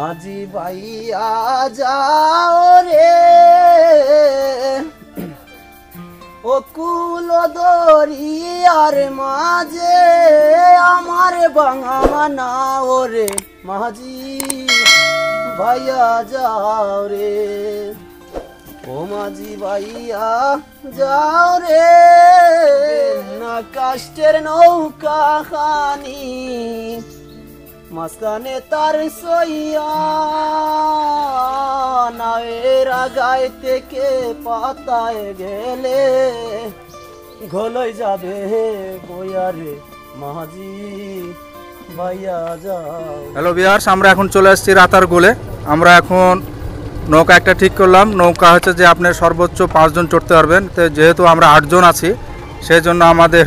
আজি ভাইয়া যাও রে ও কুল দরিয়ার মাঝে আমার বাঙা নাও রে মাঝি ভাইয়া যাও রে ও মাঝি ভাইয়া যাও রে না কাষ্টের নৌকা খানি মাস্তানে তার সইয়া নায়ের আগায় থেকে পাতায় গেলে গলই যাবে বয়ারে মাঝি ভাইয়া যাও। হ্যালো ভিউয়ার্স, আমরা এখন চলে আসছি রাতারগুলে। আমরা এখন নৌকা একটা ঠিক করলাম। নৌকা হচ্ছে যে আপনার সর্বোচ্চ 5 জন চড়তে পারবেন। তো যেহেতু আমরা 8 জন আছি সেই জন্য আমাদের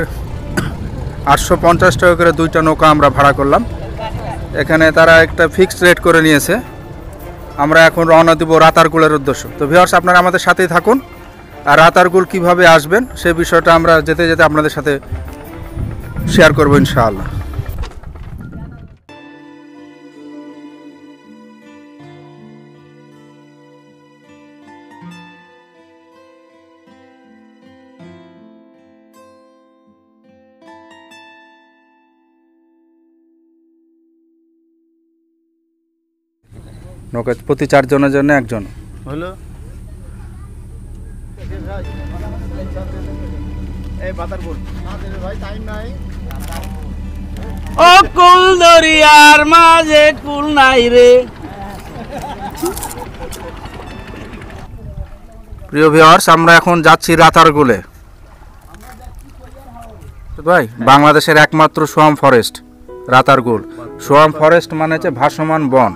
850 টাকা করে 2টা নৌকা আমরা ভাড়া করলাম। এখানে তারা একটা ফিক্সড রেট করে নিয়েছে। আমরা এখন রওনা দিব রাতারগুলের উদ্দেশ্য। তো ভিউয়ার্স, আপনারা আমাদের সাথেই থাকুন। আর রাতারগুল কিভাবে আসবেন সেই বিষয়টা আমরা যেতে যেতে আপনাদের সাথে শেয়ার করবো ইনশাআল্লাহ। নৌকা প্রতি 4 জনের জন্য 1 জন হলো। ও কুল দরিয়ার মাঝে কুল নাই রে। প্রিয় ভিউয়ার্স, আমরা এখন যাচ্ছি রাতারগুলে। ভাই, বাংলাদেশের একমাত্র swamp forest Ratargul. Swamp forest মানে হচ্ছে ভাসমান বন।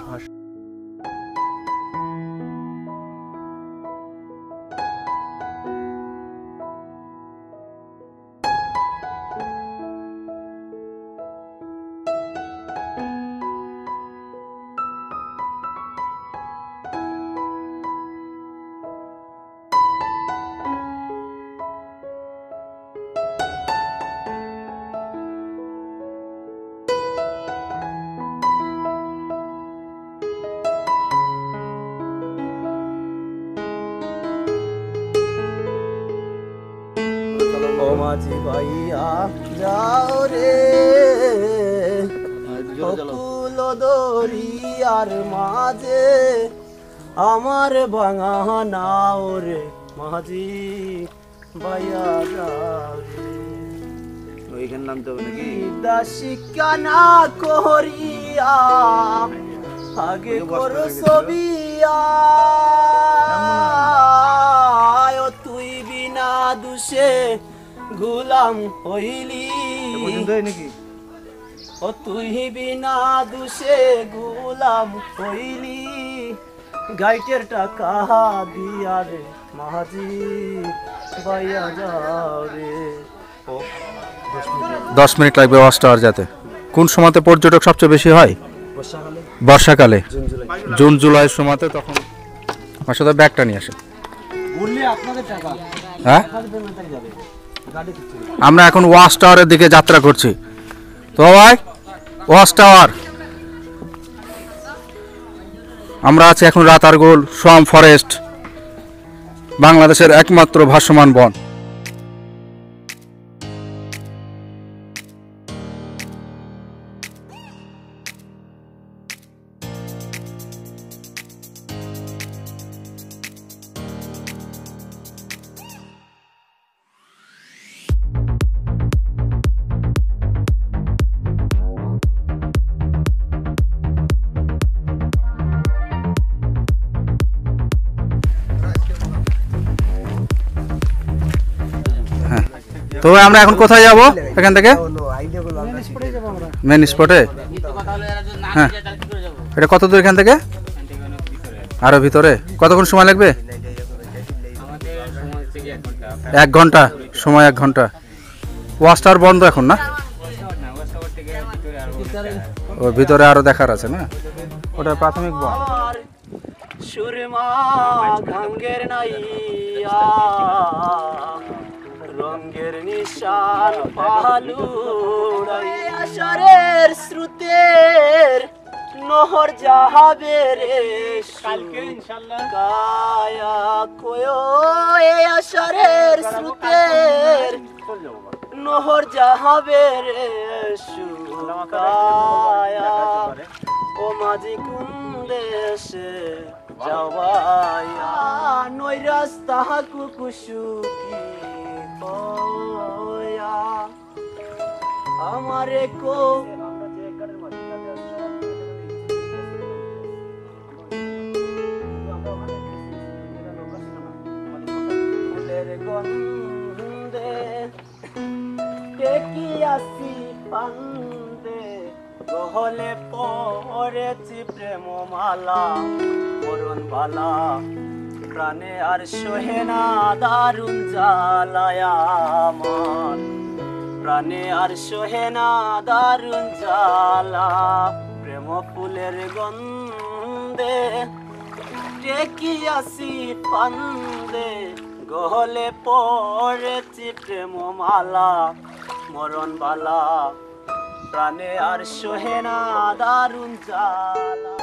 ও মাঝি ভাইয়া যাও রে কুল দরিয়ার মাঝে আমার ভাঙা নাও রে মাঝি ভাইয়া যাও রে। ওইখানে নামতে হবে নাকি? দাসিকা না করিয়া আগে করো ছবিয়া তুই বিনা দুষে গুলাম হইলি নাকি? ও তুই বিনা দুষে গুলাম হইলি গাইটের টাকা দিয়া রে মাঝি ভাইয়া যাও রে। 10 মিনিট লাগবে ওয়াচ টাওয়ার যেতে। কোন সময়তে পর্যটক সবচেয়ে বেশি হয়? বর্ষাকালে, জুন জুলাই সময়তে। তখন আমার সাথে ব্যাগটা নিয়ে আসে। হ্যাঁ, আমরা এখন ওয়াচ টাওয়ারের দিকে যাত্রা করছি। তো ভাই, ওয়াচ টাওয়ার, আমরা আছি এখন রাতারগুল সোয়াম ফরেস্ট, বাংলাদেশের একমাত্র ভাসমান বন। তো আমরা এখন কোথায় যাব এখান থেকে? মেন স্পটে। হ্যাঁ, এটা কত দূর এখান থেকে? আরো ভিতরে। কতক্ষণ সময় লাগবে? 1 ঘন্টা সময়। 1 ঘন্টা। ওয়াচ টাওয়ার বন্ধ এখন না? ওর ভিতরে আরো দেখার আছে না? ওটা প্রাথমিক বন। সুরমা গাঙ্গের নাইয়া রঙের নিশান পালু আষাঢ়ের স্রোতের নহর যাহাবে রে কালকে ইনশাআল্লাহ কায়া কয়ো এ আশারের স্রোতের নহর যাহাবে রে শুকায়া ও মাঝি কোন দেশে যাওয়ায়া নই রাস্তা কুকুশুকি কয়া আমারে কো ফুলের গন্ধে টেকি আসি পান্দে গহলে পড়েছি প্রেম মালা মরণ বালা প্রাণে আর সহে না দারুণ জ্বালায়া আমার প্রাণে আর সহে না দারুণ জ্বালা প্রেম ফুলের গন্ধে টেকি আসি পান্দে গহলে পড়েছি প্রেম মালা মরণ বালা প্রাণে আর সহে না দারুণ জ্বালা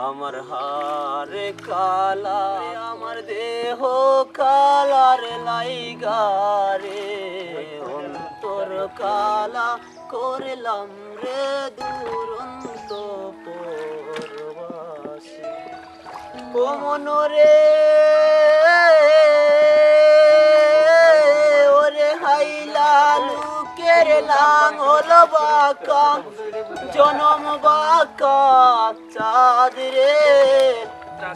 আমার হারে কালা আমার দেহ কালার লাইগারে অন্তর কালা করলাম রে দুরন্ত পরবাসী ও মনরে ওরে হাইলা লুকের লাঙল বাঁকা জনম বাঁকা চাঁদ রে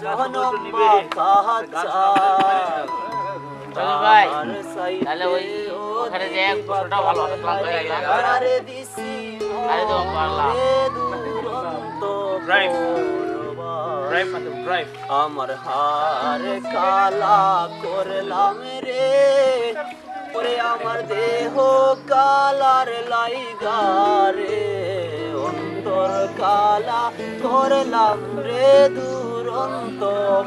জনম বাঁকা চাঁদ ভাই তাহলে ওই ওখানে যে ফটোটা ভালো হবে প্ল্যান করে রাখলাম আরে দিছি আরে তো পারলাম দুরন্ত ড্রাইভ ড্রাইভ আমার হারে কালা করলাম রে ওরে আমার দেহ কালার লাইগারে অন্তর কালা করলাম রে দুরন্ত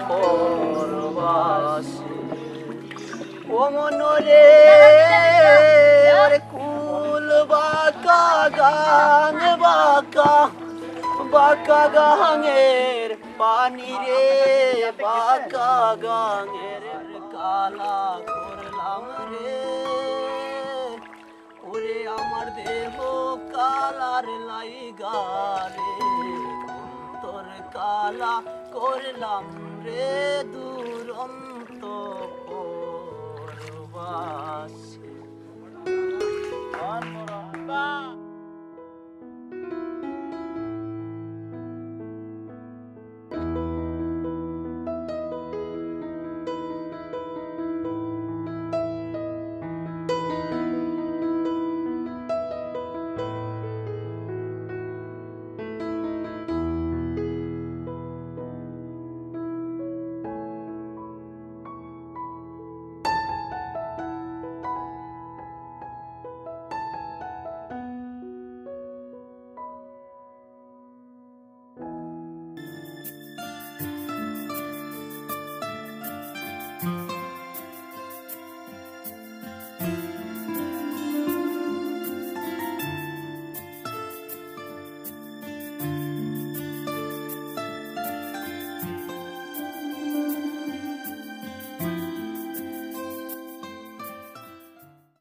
পরবাসী ও মনরে ওরে কুল বাঁকা গান বাঁকা বাঁকা গাঙের পানি রে বাঁকা গাঙের কালা করলাম রে ওরে আমার দেহ কালার লাইগারে অন্তর কালা করলাম রে দুরন্ত পরবাসী